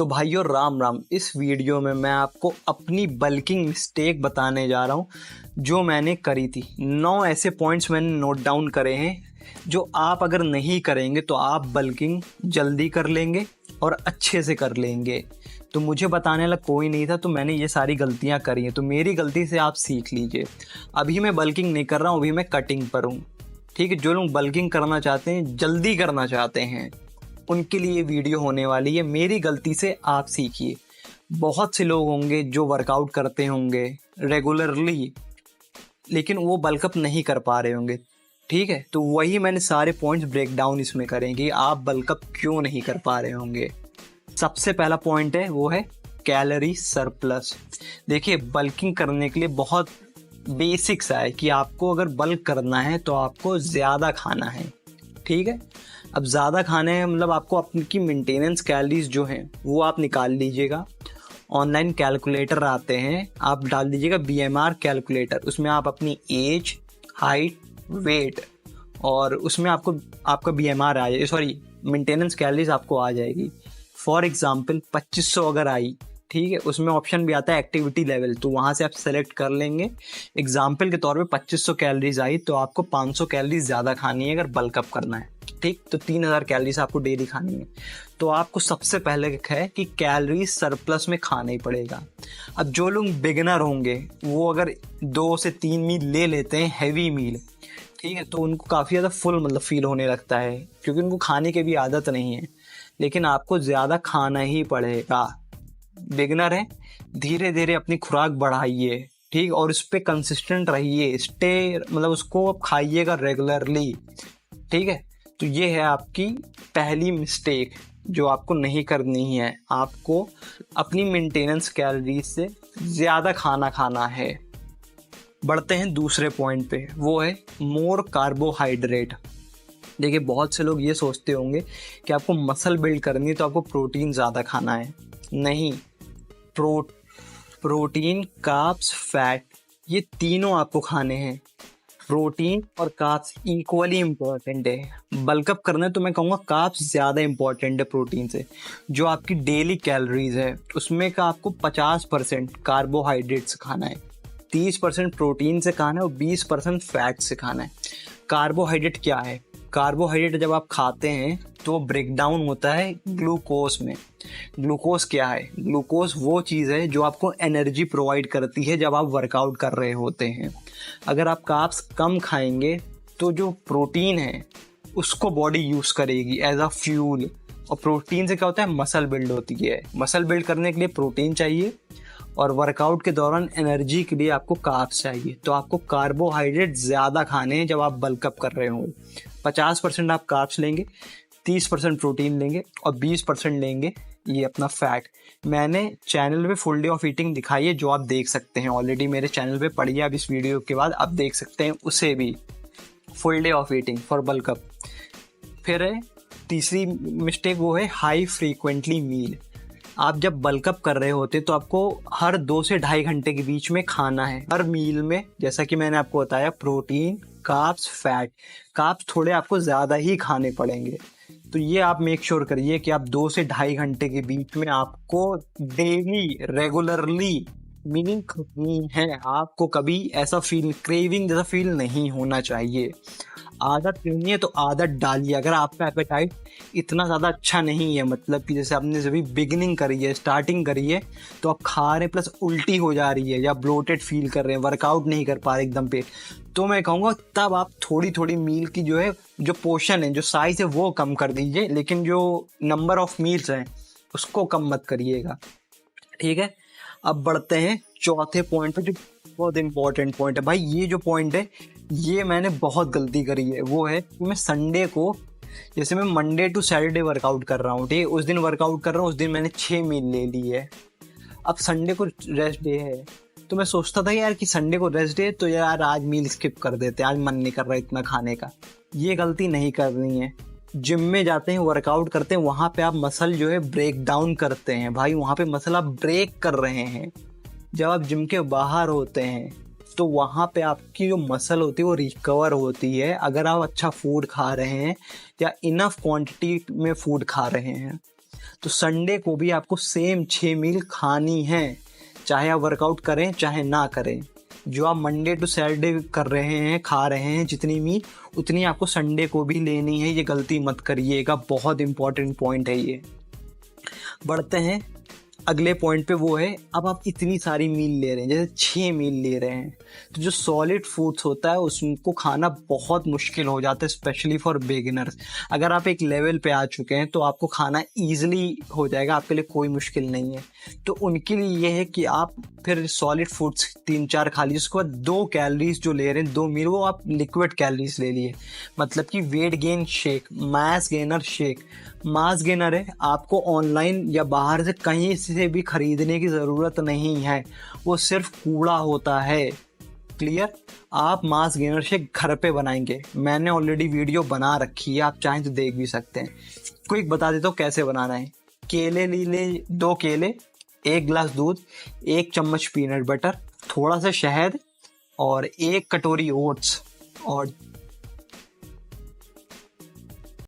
तो भाइयों राम राम। इस वीडियो में मैं आपको अपनी बल्किंग मिस्टेक बताने जा रहा हूँ जो मैंने करी थी। 9 ऐसे पॉइंट्स मैंने नोट डाउन करे हैं जो आप अगर नहीं करेंगे तो आप बल्किंग जल्दी कर लेंगे और अच्छे से कर लेंगे। तो मुझे बताने वाला कोई नहीं था, तो मैंने ये सारी गलतियाँ करी हैं, तो मेरी गलती से आप सीख लीजिए। अभी मैं बल्किंग नहीं कर रहा हूँ, अभी मैं कटिंग पर हूँ। ठीक है, जो लोग बल्किंग करना चाहते हैं, जल्दी करना चाहते हैं, उनके लिए वीडियो होने वाली है। मेरी गलती से आप सीखिए। बहुत से लोग होंगे जो वर्कआउट करते होंगे रेगुलरली, लेकिन वो बल्कअप नहीं कर पा रहे होंगे। ठीक है, तो वही मैंने सारे पॉइंट्स ब्रेक डाउन इसमें करेंगे, आप बल्कअप क्यों नहीं कर पा रहे होंगे। सबसे पहला पॉइंट है वो है कैलोरी सरप्लस। देखिए, बल्किंग करने के लिए बहुत बेसिक सा है कि आपको अगर बल्क करना है तो आपको ज़्यादा खाना है। ठीक है, अब ज़्यादा खाने हैं मतलब आपको अपनी मेंटेनेंस कैलोरीज जो हैं वो आप निकाल लीजिएगा। ऑनलाइन कैलकुलेटर आते हैं, आप डाल दीजिएगा BMR कैलकुलेटर। उसमें आप अपनी एज, हाइट, वेट और उसमें आपको आपका BMR आ जाए, सॉरी मेंटेनेंस कैलोरीज आपको आ जाएगी। फॉर एग्जांपल 2500 अगर आई, ठीक है, उसमें ऑप्शन भी आता है एक्टिविटी लेवल, तो वहाँ से आप सेलेक्ट कर लेंगे। एग्जाम्पल के तौर पे 2500 कैलोरीज आई तो आपको 500 कैलोरीज ज़्यादा खानी है अगर बल्कअप करना है। ठीक, तो 3000 कैलोरीज आपको डेली खानी है। तो आपको सबसे पहले है कि कैलोरी सरप्लस में खाना ही पड़ेगा। अब जो लोग बिगिनर होंगे वो अगर 2 से 3 मील ले लेते हैं, हैवी मील, ठीक है, तो उनको काफ़ी ज़्यादा फुल मतलब फील होने लगता है, क्योंकि उनको खाने की भी आदत नहीं है। लेकिन आपको ज़्यादा खाना ही पड़ेगा। बिगिनर है, धीरे धीरे अपनी खुराक बढ़ाइए, ठीक, और उस पर कंसिस्टेंट रहिए, स्टे मतलब उसको खाइएगा रेगुलरली। ठीक है, तो ये है आपकी पहली मिस्टेक जो आपको नहीं करनी है। आपको अपनी मेंटेनेंस कैलोरीज से ज़्यादा खाना खाना है। बढ़ते हैं दूसरे पॉइंट पे, वो है मोर कार्बोहाइड्रेट। देखिए, बहुत से लोग ये सोचते होंगे कि आपको मसल बिल्ड करनी है तो आपको प्रोटीन ज़्यादा खाना है। नहीं, प्रोटीन, कार्ब्स, फैट, ये तीनों आपको खाने हैं। प्रोटीन और कार्ब्स इक्वली इम्पोर्टेंट है। बल्कअप करना है तो मैं कहूँगा कार्ब्स ज़्यादा इम्पोर्टेंट है प्रोटीन से। जो आपकी डेली कैलोरीज है उसमें का आपको 50% कार्बोहाइड्रेट से खाना है, 30% प्रोटीन से खाना है और 20% फैट से खाना है। कार्बोहाइड्रेट क्या है? कार्बोहाइड्रेट जब आप खाते हैं तो ब्रेक डाउन होता है ग्लूकोज में। ग्लूकोज क्या है? ग्लूकोज वो चीज़ है जो आपको एनर्जी प्रोवाइड करती है जब आप वर्कआउट कर रहे होते हैं। अगर आप कार्ब्स कम खाएंगे तो जो प्रोटीन है उसको बॉडी यूज़ करेगी एज अ फ्यूल। और प्रोटीन से क्या होता है? मसल बिल्ड होती है। मसल बिल्ड करने के लिए प्रोटीन चाहिए और वर्कआउट के दौरान एनर्जी के लिए आपको कार्ब्स चाहिए। तो आपको कार्बोहाइड्रेट ज़्यादा खाने हैं जब आप बल्कअप कर रहे हो। 50% आप कार्ब्स लेंगे, 30% प्रोटीन लेंगे और 20% लेंगे ये अपना फैट। मैंने चैनल पे फुल डे ऑफ ईटिंग दिखाई है जो आप देख सकते हैं, ऑलरेडी मेरे चैनल पे पड़ी है। अब इस वीडियो के बाद आप देख सकते हैं उसे भी, full day of eating for bulk up. फिर है तीसरी मिस्टेक, वो है हाई फ्रीक्वेंटली मील। आप जब बल्कअप कर रहे होते तो आपको हर 2 से ढाई घंटे के बीच में खाना है। हर मील में, जैसा कि मैंने आपको बताया, प्रोटीन, कार्ब्स, फैट। कार्ब्स थोड़े आपको ज़्यादा ही खाने पड़ेंगे, तो ये आप मेक श्योर करिए कि आप 2 से ढाई घंटे के बीच में आपको डेली रेगुलरली मीनिंग करनी है। आपको कभी ऐसा फील, क्रेविंग जैसा फील नहीं होना चाहिए। आदत करनी है तो आदत डालिए। अगर आपका एपेटाइट इतना ज़्यादा अच्छा नहीं है, मतलब कि जैसे आपने जब भी बिगिनिंग करी है, स्टार्टिंग करी है, तो आप खा रहे प्लस उल्टी हो जा रही है या ब्लोटेड फील कर रहे हैं, वर्कआउट नहीं कर पा रहे एकदम पे, तो मैं कहूँगा तब आप थोड़ी थोड़ी मील की जो है, जो पोर्शन है, जो साइज़ है वो कम कर दीजिए, लेकिन जो नंबर ऑफ मील्स हैं उसको कम मत करिएगा। ठीक है, अब बढ़ते हैं चौथे पॉइंट पे जो बहुत इंपॉर्टेंट पॉइंट है। भाई ये जो पॉइंट है ये मैंने बहुत गलती करी है। वो है कि मैं संडे को, जैसे मैं मंडे टू सैटरडे वर्कआउट कर रहा हूँ, ठीक है, उस दिन वर्कआउट कर रहा हूँ, उस दिन मैंने 6 मील ले ली है। अब संडे को रेस्ट डे है तो मैं सोचता था यार कि संडे को रेस्ट डे तो यार आज मील स्किप कर देते, आज मन नहीं कर रहा इतना खाने का। ये गलती नहीं करनी है। जिम में जाते हैं, वर्कआउट करते हैं, वहाँ पे आप मसल जो है ब्रेक डाउन करते हैं। भाई वहाँ पे मसल आप ब्रेक कर रहे हैं। जब आप जिम के बाहर होते हैं तो वहाँ पे आपकी जो मसल होती है वो रिकवर होती है अगर आप अच्छा फूड खा रहे हैं या इनफ क्वांटिटी में फूड खा रहे हैं। तो संडे को भी आपको सेम 6 मील खानी है, चाहे आप वर्कआउट करें चाहे ना करें। जो आप मंडे टू सैटरडे कर रहे हैं, खा रहे हैं जितनी मील, उतनी आपको संडे को भी लेनी है। ये गलती मत करिएगा, बहुत इंपॉर्टेंट पॉइंट है ये। बढ़ते हैं अगले पॉइंट पे, वो है अब आप इतनी सारी मील ले रहे हैं, जैसे 6 मील ले रहे हैं, तो जो सॉलिड फूड्स होता है उसको खाना बहुत मुश्किल हो जाता है, स्पेशली फॉर बिगिनर्स। अगर आप एक लेवल पे आ चुके हैं तो आपको खाना ईजिली हो जाएगा, आपके लिए कोई मुश्किल नहीं है। तो उनके लिए ये है कि आप फिर सॉलिड फूड्स 3-4 खा लीजिए, उसके बाद 2 कैलोरीज जो ले रहे हैं 2 मील, वो आप लिक्विड कैलोरीज ले लिए। मतलब कि weight gain shake, mass gainer shake, mass gainer है, आपको ऑनलाइन या बाहर से कहीं से भी खरीदने की ज़रूरत नहीं है, वो सिर्फ कूड़ा होता है। क्लियर? आप मास गेनर शेक घर पे बनाएंगे, मैंने ऑलरेडी वीडियो बना रखी है, आप चाहें तो देख भी सकते हैं। क्विक बता देता हूँ कैसे बनाना है। केले ले 2 केले, 1 गिलास दूध, 1 चम्मच पीनट बटर, थोड़ा सा शहद और 1 कटोरी ओट्स और